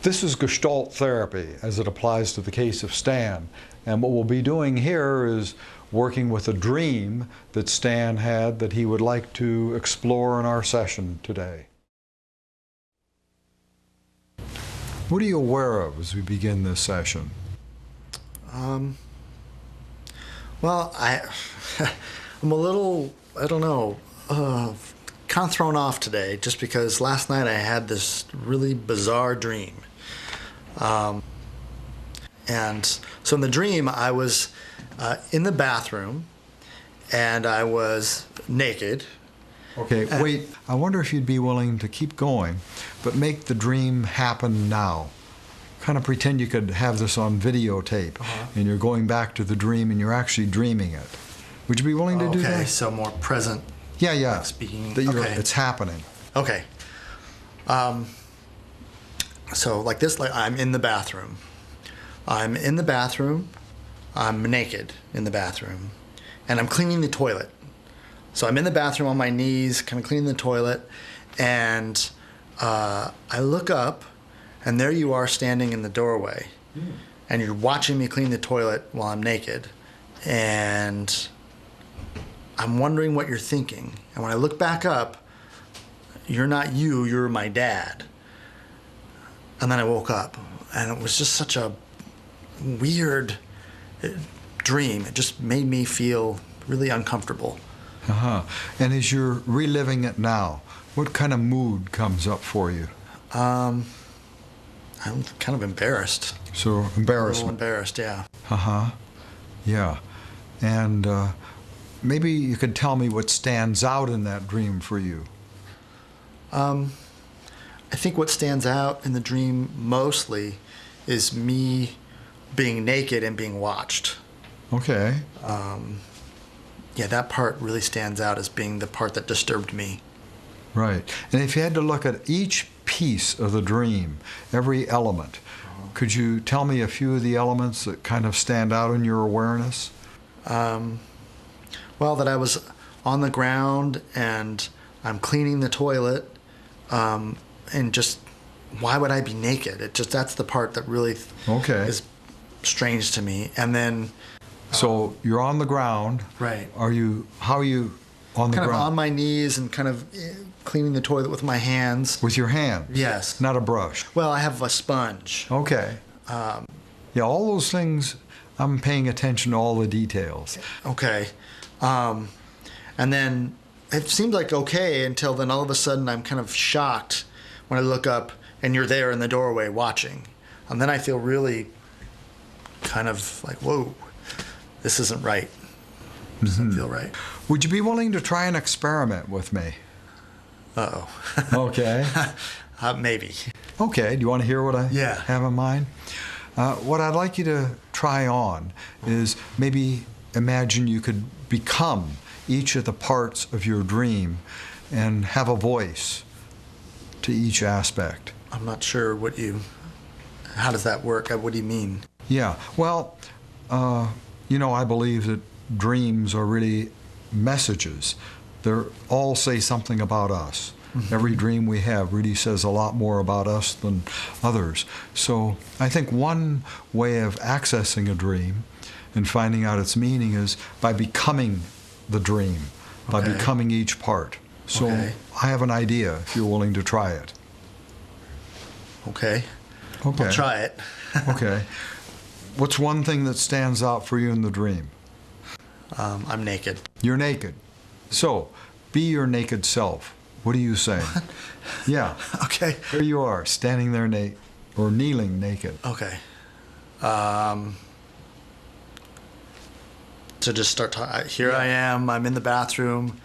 This is Gestalt therapy as it applies to the case of Stan. And what we'll be doing here is working with a dream that Stan had that he would like to explore in our session today. What are you aware of as we begin this session? Well, I'm a little, I don't know, kind of thrown off today just because last night I had this really bizarre dream. And so in the dream, I was in the bathroom and I was naked. Okay, wait, I wonder if you'd be willing to keep going, but make the dream happen now. Kind of pretend you could have this on videotape, and you're going back to the dream and you're actually dreaming it. Would you be willing to do that? Okay, so more present. Yeah, yeah. Speaking. That Okay. it's happening. Okay. So like this, like I'm in the bathroom. I'm in the bathroom. I'm naked in the bathroom, and I'm cleaning the toilet. So I'm in the bathroom on my knees, kind of cleaning the toilet, and I look up, and there you are standing in the doorway, and you're watching me clean the toilet while I'm naked, and I'm wondering what you're thinking. And when I look back up, you're not you, you're my dad. And then I woke up, and it was just such a weird dream. It just made me feel really uncomfortable. And as you're reliving it now, what kind of mood comes up for you? I'm kind of embarrassed. So A little embarrassment. embarrassed, yeah. Yeah. And maybe you could tell me what stands out in that dream for you. I think what stands out in the dream mostly is me being naked and being watched. Okay. Yeah, that part really stands out as being the part that disturbed me. Right. And if you had to look at each piece of the dream, every element, could you tell me a few of the elements that kind of stand out in your awareness? Well, that I was on the ground and I'm cleaning the toilet, and just why would I be naked? That's the part that really is strange to me. And then so you're on the ground. Right. How are you on the kind ground? of on my knees and kind of cleaning the toilet with my hands. With your hands? Yes. Not a brush? Well, I have a sponge. Okay. Yeah, all those things, I'm paying attention to all the details. Okay. And then it seemed like okay until then all of a sudden I'm kind of shocked when I look up and you're there in the doorway watching. And then I feel really kind of like, whoa, this isn't right. Doesn't feel right. Would you be willing to try an experiment with me? Uh-oh. Okay. Maybe. Okay, do you want to hear what I Yeah. have in mind? What I'd like you to try on is maybe imagine you could become each of the parts of your dream and have a voice to each aspect. I'm not sure how does that work? What do you mean? Yeah, well, I believe that dreams are really messages. They all say something about us. Every dream we have really says a lot more about us than others. So I think one way of accessing a dream and finding out its meaning is by becoming the dream, by becoming each part. So I have an idea if you're willing to try it. Okay. I'll try it. Okay. What's one thing that stands out for you in the dream? I'm naked. You're naked. So, be your naked self. What are you saying? What? Yeah. Okay. Here you are, standing there naked, or kneeling naked. Okay. So just start talking. Here I am. I'm in the bathroom.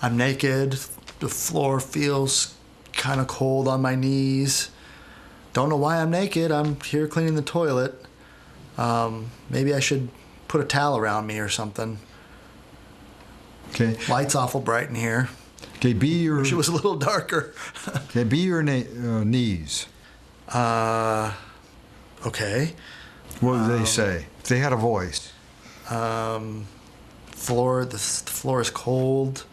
I'm naked. The floor feels kind of cold on my knees. Don't know why I'm naked. I'm here cleaning the toilet. Maybe I should put a towel around me or something. Okay. Light's awful bright in here. Okay, be your... Wish it was a little darker. Okay, be your knees. Okay. What do they say? If they had a voice. The floor is cold.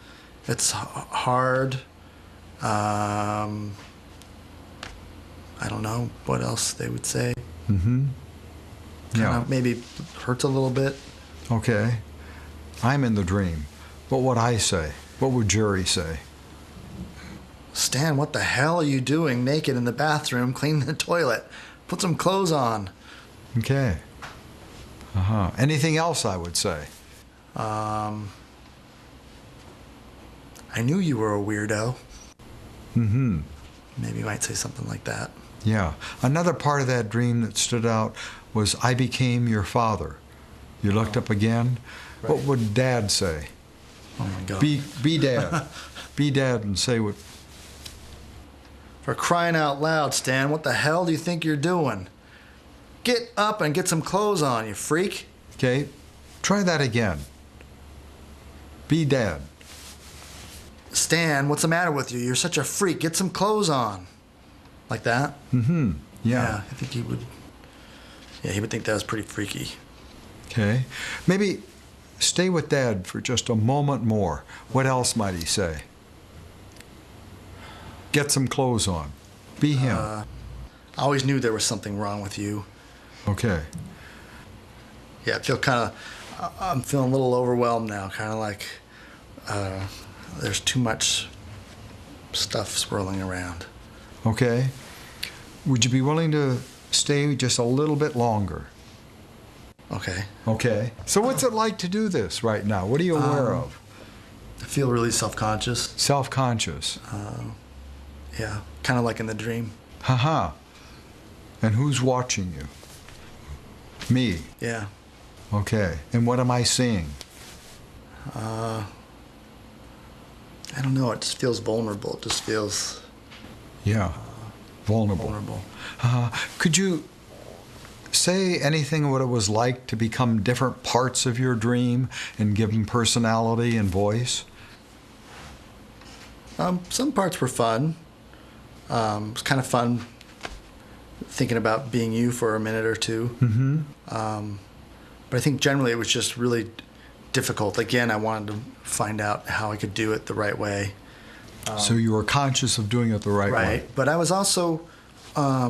It's hard. I I don't know what else they would say. Mm-hmm. Yeah. Maybe hurts a little bit. Okay. I'm in the dream. What would I say? What would Jerry say? Stan, what the hell are you doing naked in the bathroom cleaning the toilet? Put some clothes on. Okay. Anything else I would say? I knew you were a weirdo. Mm-hmm. Maybe you might say something like that. Yeah. Another part of that dream that stood out was, I became your father. You looked up again. Right. What would Dad say? Oh my God. Be Dad. Be Dad and say what... For crying out loud, Stan, what the hell do you think you're doing? Get up and get some clothes on, you freak. Okay. Try that again. Be Dad. Stan, what's the matter with you? You're such a freak. Get some clothes on. Like that? Mm-hmm. Yeah. I think he would... Yeah, he would think that was pretty freaky. Okay. Maybe stay with Dad for just a moment more. What else might he say? Get some clothes on. Be him. I always knew there was something wrong with you. Okay. Yeah, I'm feeling a little overwhelmed now. Kind of like there's too much stuff swirling around. Okay. Would you be willing to stay just a little bit longer? Okay. Okay. So what's it like to do this right now? What are you aware of? I feel really self-conscious. Self-conscious. Yeah, kind of like in the dream. Haha. And who's watching you? Me. Yeah. Okay. And what am I seeing? I don't know. It just feels vulnerable. It just feels... Yeah. Vulnerable. Could you say anything what it was like to become different parts of your dream and give them personality and voice? Some parts were fun. It was kind of fun thinking about being you for a minute or two. Mm-hmm. But I think generally it was just really difficult. Again, I wanted to find out how I could do it the right way. So you were conscious of doing it the right way. Right. But I was also, I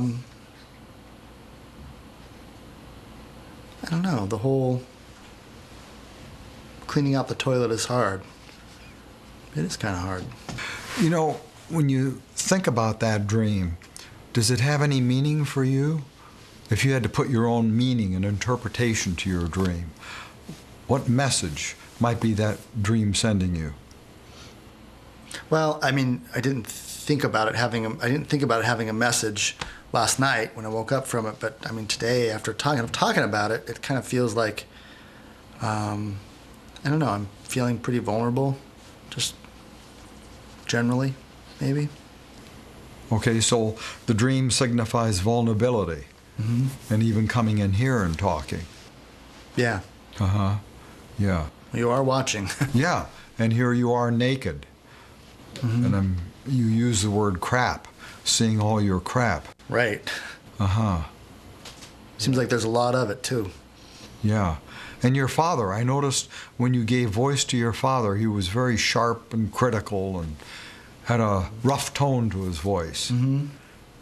don't know, the whole cleaning out the toilet is hard. It is kind of hard. You know, when you think about that dream, does it have any meaning for you? If you had to put your own meaning and interpretation to your dream, what message might be that dream sending you? Well, I mean, I didn't think about it having a message last night when I woke up from it. But I mean, today, after talking about it, it kind of feels like, I don't know, I'm feeling pretty vulnerable, just generally, maybe. Okay, so the dream signifies vulnerability, and even coming in here and talking. Yeah. Yeah. You are watching. Yeah, and here you are naked, and you use the word crap, seeing all your crap. Right. Seems like there's a lot of it, too. Yeah. And your father, I noticed when you gave voice to your father, he was very sharp and critical and had a rough tone to his voice.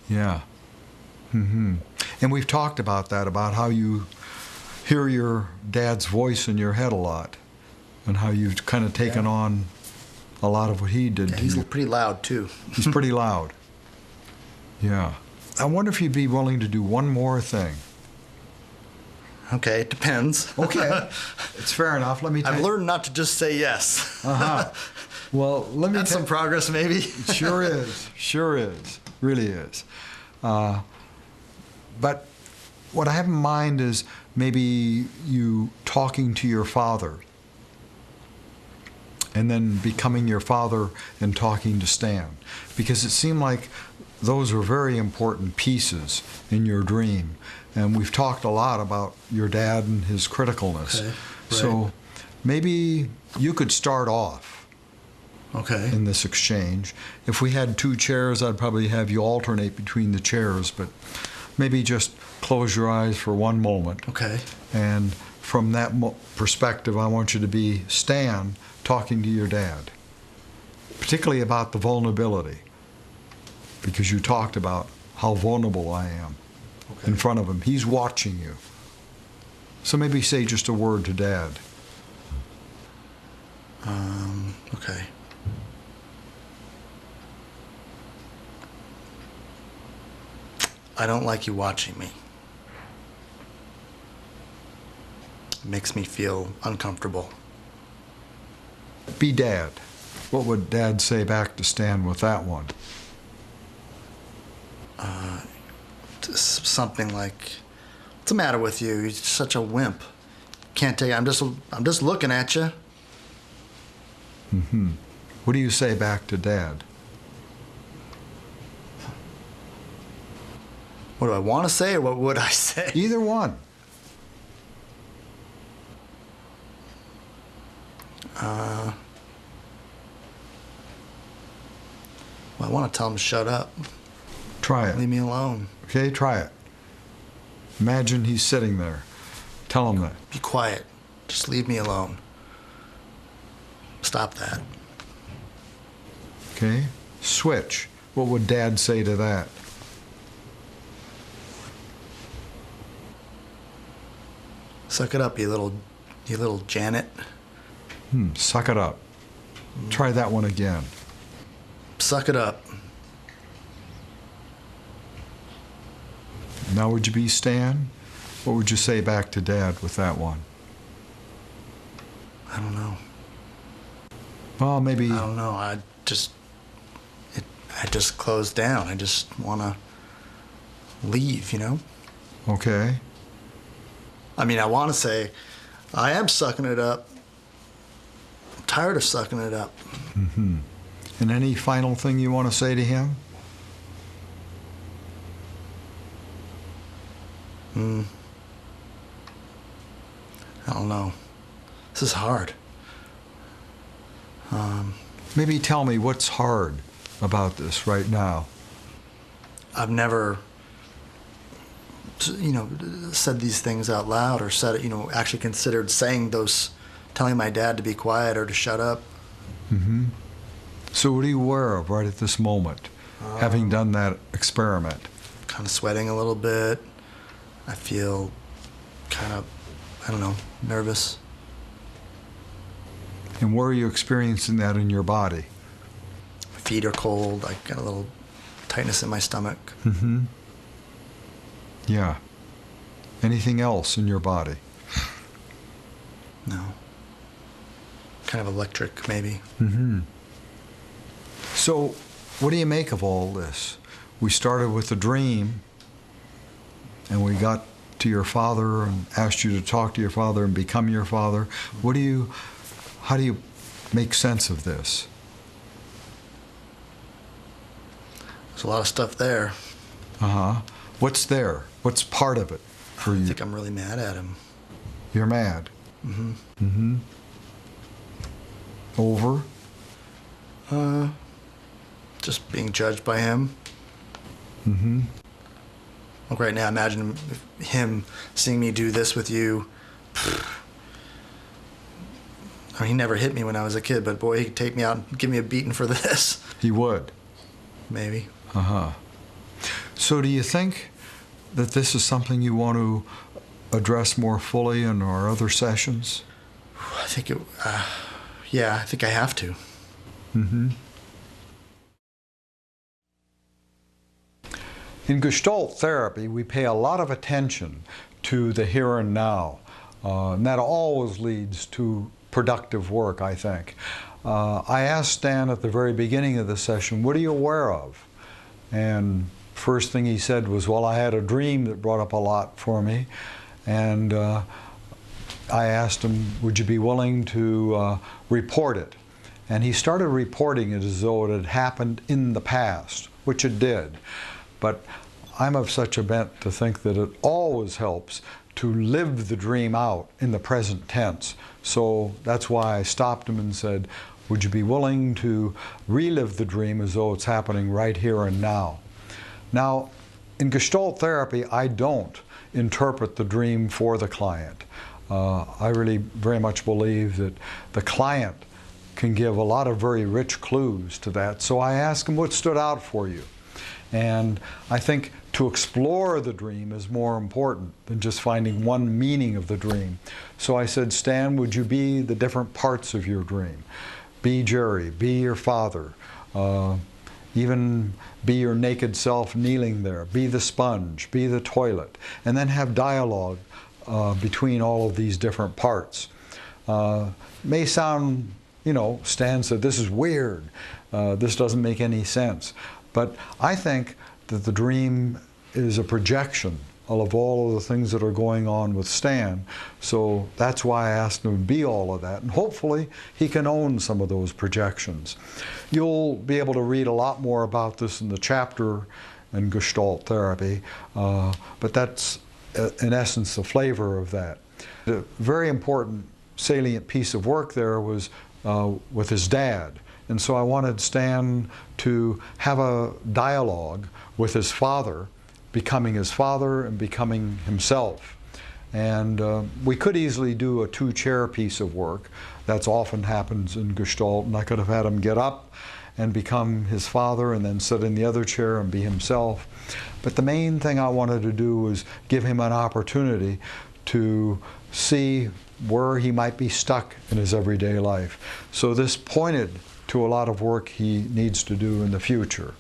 Yeah. And we've talked about that, about how you hear your dad's voice in your head a lot, and how you've kind of taken on a lot of what he did to He's you. pretty loud, too. He's pretty loud. Yeah. I wonder if you'd be willing to do one more thing. Okay, it depends. Okay. It's fair enough. Let me I've learned not to just say yes. Well, let me That's some progress, maybe. Sure is. Really is. But what I have in mind is maybe you talking to your father, and then becoming your father and talking to Stan. Because it seemed like those were very important pieces in your dream. And we've talked a lot about your dad and his criticalness. Okay, right. So maybe you could start off in this exchange. If we had two chairs, I'd probably have you alternate between the chairs, but maybe just close your eyes for one moment. Okay. And from that perspective, I want you to be Stan talking to your dad, particularly about the vulnerability, because you talked about how vulnerable I am in front of him. He's watching you. So maybe say just a word to Dad. Okay. I don't like you watching me. It makes me feel uncomfortable. Be Dad. What would Dad say back to Stan with that one? Something like, "What's the matter with you? You're such a wimp. Can't take. I'm just looking at you." Mm-hmm. What do you say back to Dad? What do I want to say, or what would I say? Either one. Well, I want to tell him to shut up. Try it. Leave me alone. Okay, try it. Imagine he's sitting there. Tell him that. Be quiet. Just leave me alone. Stop that. Okay? Switch. What would Dad say to that? Suck it up, you little Janet. Suck it up. Try that one again. Suck it up. Now would you be Stan? What would you say back to Dad with that one? I don't know. Well, maybe... I don't know. I just closed down. I just want to leave, you know? Okay. I mean, I want to say, I am sucking it up. I'm tired of sucking it up. Mm-hmm. And any final thing you want to say to him? I don't know. This is hard. Maybe tell me what's hard about this right now. I've never, said these things out loud, or said it, actually considered saying those, telling my dad to be quiet or to shut up. Mm-hmm. So what are you aware of right at this moment, having done that experiment? Kind of sweating a little bit. I feel kind of, nervous. And where are you experiencing that in your body? My feet are cold. I got a little tightness in my stomach. Mm-hmm. Yeah. Anything else in your body? No. Kind of electric, maybe. Mm-hmm. So, what do you make of all this? We started with a dream, and we got to your father and asked you to talk to your father and become your father. How do you make sense of this? There's a lot of stuff there. Uh-huh. What's there? What's part of it for you? I think I'm really mad at him. You're mad? Mm-hmm. Mm-hmm. Over? Just being judged by him. Mm-hmm. Like right now, imagine him seeing me do this with you. I mean, he never hit me when I was a kid, but boy, he could take me out and give me a beating for this. He would? Maybe. Uh-huh. So do you think that this is something you want to address more fully in our other sessions? I think I think I have to. Mm-hmm. In Gestalt therapy, we pay a lot of attention to the here and now, and that always leads to productive work, I think. I asked Stan at the very beginning of the session, what are you aware of? And first thing he said was, well, I had a dream that brought up a lot for me, and I asked him, would you be willing to report it? And he started reporting it as though it had happened in the past, which it did. But I'm of such a bent to think that it always helps to live the dream out in the present tense. So that's why I stopped him and said, would you be willing to relive the dream as though it's happening right here and now? Now, in Gestalt therapy, I don't interpret the dream for the client. I really very much believe that the client can give a lot of very rich clues to that. So I asked him, what stood out for you? And I think to explore the dream is more important than just finding one meaning of the dream. So I said, Stan, would you be the different parts of your dream? Be Jerry, be your father, even be your naked self kneeling there, be the sponge, be the toilet, and then have dialogue between all of these different parts. May sound, Stan said, this is weird, this doesn't make any sense. But I think that the dream is a projection of all of the things that are going on with Stan. So that's why I asked him to be all of that. And hopefully he can own some of those projections. You'll be able to read a lot more about this in the chapter in Gestalt therapy, but that's in essence the flavor of that. The very important salient piece of work there was with his dad. And so I wanted Stan to have a dialogue with his father, becoming his father and becoming himself. And we could easily do a two-chair piece of work. That's often happens in Gestalt, and I could have had him get up and become his father and then sit in the other chair and be himself. But the main thing I wanted to do was give him an opportunity to see where he might be stuck in his everyday life. So this pointed to a lot of work he needs to do in the future.